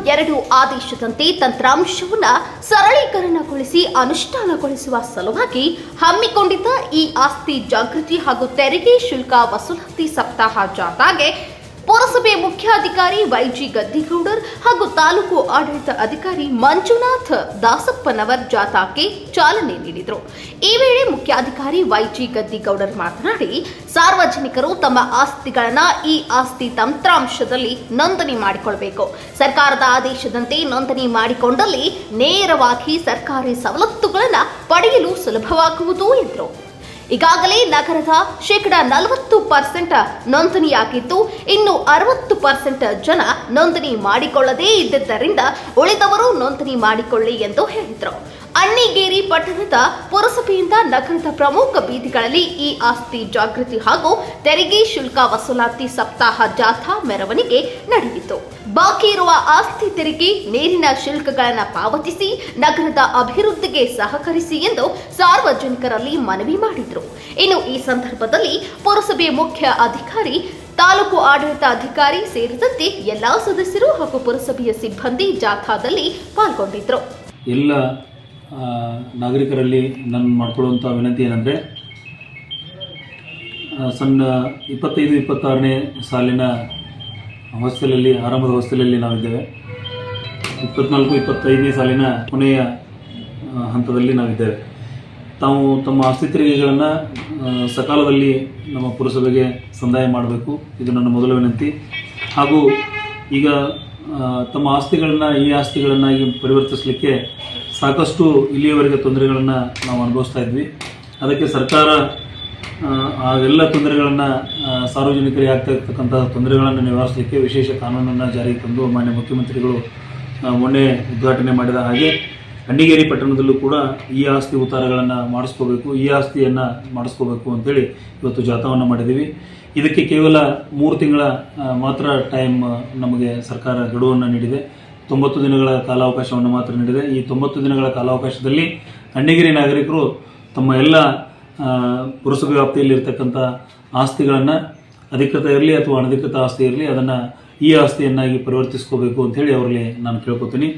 2 ಆದೇಶದಂತೆ ತಂತ್ರಾಂಶವನ್ನು ಸರಳೀಕರಣಗೊಳಿಸಿ ಅನುಷ್ಠಾನಗೊಳಿಸುವ ಸಲುವಾಗಿ ಹಮ್ಮಿಕೊಂಡಿದ್ದ ಈ ಆಸ್ತಿ ಜಾಗೃತಿ ಹಾಗೂ ತೆರಿಗೆ ಶುಲ್ಕ ವಸೂಲಾತಿ ಸಪ್ತಾಹ ಜಾಥಾಗೆ ಪುರಸಭೆ ಮುಖ್ಯಾಧಿಕಾರಿ ವೈಜಿ ಗದ್ದಿಗೌಡರ್ ಹಾಗೂ ತಾಲೂಕು ಆಡಳಿತ ಅಧಿಕಾರಿ ಮಂಜುನಾಥ್ ದಾಸಪ್ಪನವರ್ ಜಾಥಾಕ್ಕೆ ಚಾಲನೆ ನೀಡಿದರು. ಈ ವೇಳೆ ಮುಖ್ಯಾಧಿಕಾರಿ ವೈಜಿ ಗದ್ದಿಗೌಡರ್ ಮಾತನಾಡಿ, ಸಾರ್ವಜನಿಕರು ತಮ್ಮ ಆಸ್ತಿಗಳನ್ನು ಈ ಆಸ್ತಿ ತಂತ್ರಾಂಶದಲ್ಲಿ ನೋಂದಣಿ ಮಾಡಿಕೊಳ್ಳಬೇಕು. ಸರ್ಕಾರದ ಆದೇಶದಂತೆ ನೋಂದಣಿ ಮಾಡಿಕೊಂಡಲ್ಲಿ ನೇರವಾಗಿ ಸರ್ಕಾರಿ ಸವಲತ್ತುಗಳನ್ನು ಪಡೆಯಲು ಸುಲಭವಾಗುವುದು ಎಂದರು. ಈಗಾಗಲೇ ನಗರದ 40% ನೋಂದಣಿಯಾಗಿದ್ದು, ಇನ್ನು 60% ಜನ ನೋಂದಣಿ ಮಾಡಿಕೊಳ್ಳದೇ ಇದ್ದಿದ್ದರಿಂದ ಉಳಿದವರು ನೋಂದಣಿ ಮಾಡಿಕೊಳ್ಳಿ ಎಂದು ಹೇಳಿದರು. ಅಣ್ಣಿಗೇರಿ ಪಟ್ಟಣದ ಪುರಸಭೆಯಿಂದ ನಗರದ ಪ್ರಮುಖ ಬೀದಿಗಳಲ್ಲಿ ಈ ಆಸ್ತಿ ಜಾಗೃತಿ ಹಾಗೂ ತೆರಿಗೆ ಶುಲ್ಕ ವಸೂಲಾತಿ ಸಪ್ತಾಹ ಜಾಥಾ ಮೆರವಣಿಗೆ ನಡೆಯಿತು. ಬಾಕಿ ಇರುವ ಆಸ್ತಿ ತೆರಿಗೆ, ನೀರಿನ ಶುಲ್ಕಗಳನ್ನು ಪಾವತಿಸಿ ನಗರದ ಅಭಿವೃದ್ಧಿಗೆ ಸಹಕರಿಸಿ ಎಂದು ಸಾರ್ವಜನಿಕರಲ್ಲಿ ಮನವಿ ಮಾಡಿದರು. ಇನ್ನು ಈ ಸಂದರ್ಭದಲ್ಲಿ ಪುರಸಭೆ ಮುಖ್ಯ ಅಧಿಕಾರಿ, ತಾಲೂಕು ಆಡಳಿತ ಅಧಿಕಾರಿ ಸೇರಿದಂತೆ ಎಲ್ಲಾ ಸದಸ್ಯರು ಹಾಗೂ ಪುರಸಭೆಯ ಸಿಬ್ಬಂದಿ ಜಾಥಾದಲ್ಲಿ ಪಾಲ್ಗೊಂಡಿದ್ದರು. ಎಲ್ಲ ನಾಗರಿಕರಲ್ಲಿ ನಾನು ಮಾಡ್ಕೊಳ್ಳುವಂಥ ವಿನಂತಿ ಏನಂದರೆ, ಸಣ್ಣ 25-26ನೇ ಸಾಲಿನ ಹೊಸ್ತಿಲಲ್ಲಿ, ಆರಂಭದ ಹೊಸ್ತಿಲಲ್ಲಿ ನಾವಿದ್ದೇವೆ. 24-25ನೇ ಸಾಲಿನ ಕೊನೆಯ ಹಂತದಲ್ಲಿ ನಾವಿದ್ದೇವೆ. ತಾವು ತಮ್ಮ ಆಸ್ತಿ ತೆರಿಗೆಗಳನ್ನು ಸಕಾಲದಲ್ಲಿ ನಮ್ಮ ಪುರಸಭೆಗೆ ಸಂದಾಯ ಮಾಡಬೇಕು, ಇದು ನನ್ನ ಮೊದಲ ವಿನಂತಿ. ಹಾಗೂ ಈಗ ತಮ್ಮ ಆಸ್ತಿಗಳನ್ನು ಈ ಆಸ್ತಿಗಳನ್ನಾಗಿ ಪರಿವರ್ತಿಸಲಿಕ್ಕೆ ಸಾಕಷ್ಟು ಇಲ್ಲಿಯವರೆಗೆ ತೊಂದರೆಗಳನ್ನು ನಾವು ಅನುಭವಿಸ್ತಾ ಇದ್ವಿ. ಅದಕ್ಕೆ ಸರ್ಕಾರ ಅವೆಲ್ಲ ತೊಂದರೆಗಳನ್ನು, ಸಾರ್ವಜನಿಕರಿಗೆ ಆಗ್ತಾ ಇರ್ತಕ್ಕಂಥ ತೊಂದರೆಗಳನ್ನು ನಿವಾರಿಸಲಿಕ್ಕೆ ವಿಶೇಷ ಕಾನೂನನ್ನು ಜಾರಿಗೆ ತಂದು ಮಾನ್ಯ ಮುಖ್ಯಮಂತ್ರಿಗಳು ಮೊನ್ನೆ ಉದ್ಘಾಟನೆ ಮಾಡಿದ ಹಾಗೆ ಅಣ್ಣಿಗೇರಿ ಪಟ್ಟಣದಲ್ಲೂ ಕೂಡ ಈ ಆಸ್ತಿ ಉತ್ತಾರಗಳನ್ನು ಮಾಡಿಸ್ಕೋಬೇಕು, ಈ ಆಸ್ತಿಯನ್ನು ಮಾಡಿಸ್ಕೋಬೇಕು ಅಂತೇಳಿ ಇವತ್ತು ಜಾಥಾವನ್ನು ಮಾಡಿದ್ದೀವಿ. ಇದಕ್ಕೆ ಕೇವಲ 3 ತಿಂಗಳ ಮಾತ್ರ ಟೈಮ್ ನಮಗೆ ಸರ್ಕಾರ ಗಡುವನ್ನು ನೀಡಿದೆ. 90 ದಿನಗಳ ಕಾಲಾವಕಾಶವನ್ನು ಮಾತ್ರ ನೀಡಿದೆ. ಈ 90 ದಿನಗಳ ಕಾಲಾವಕಾಶದಲ್ಲಿ ಅಣ್ಣಿಗೇರಿ ನಾಗರಿಕರು ತಮ್ಮ ಎಲ್ಲ ಪುರಸಭೆ ವ್ಯಾಪ್ತಿಯಲ್ಲಿ ಇರತಕ್ಕಂಥ ಆಸ್ತಿಗಳನ್ನು, ಅಧಿಕೃತ ಇರಲಿ ಅಥವಾ ಅನಧಿಕೃತ ಆಸ್ತಿ ಇರಲಿ, ಅದನ್ನು ಈ ಆಸ್ತಿಯನ್ನಾಗಿ ಪರಿವರ್ತಿಸ್ಕೋಬೇಕು ಅಂತೇಳಿ ಅವರಲ್ಲಿ ನಾನು ಕೇಳ್ಕೊತೀನಿ.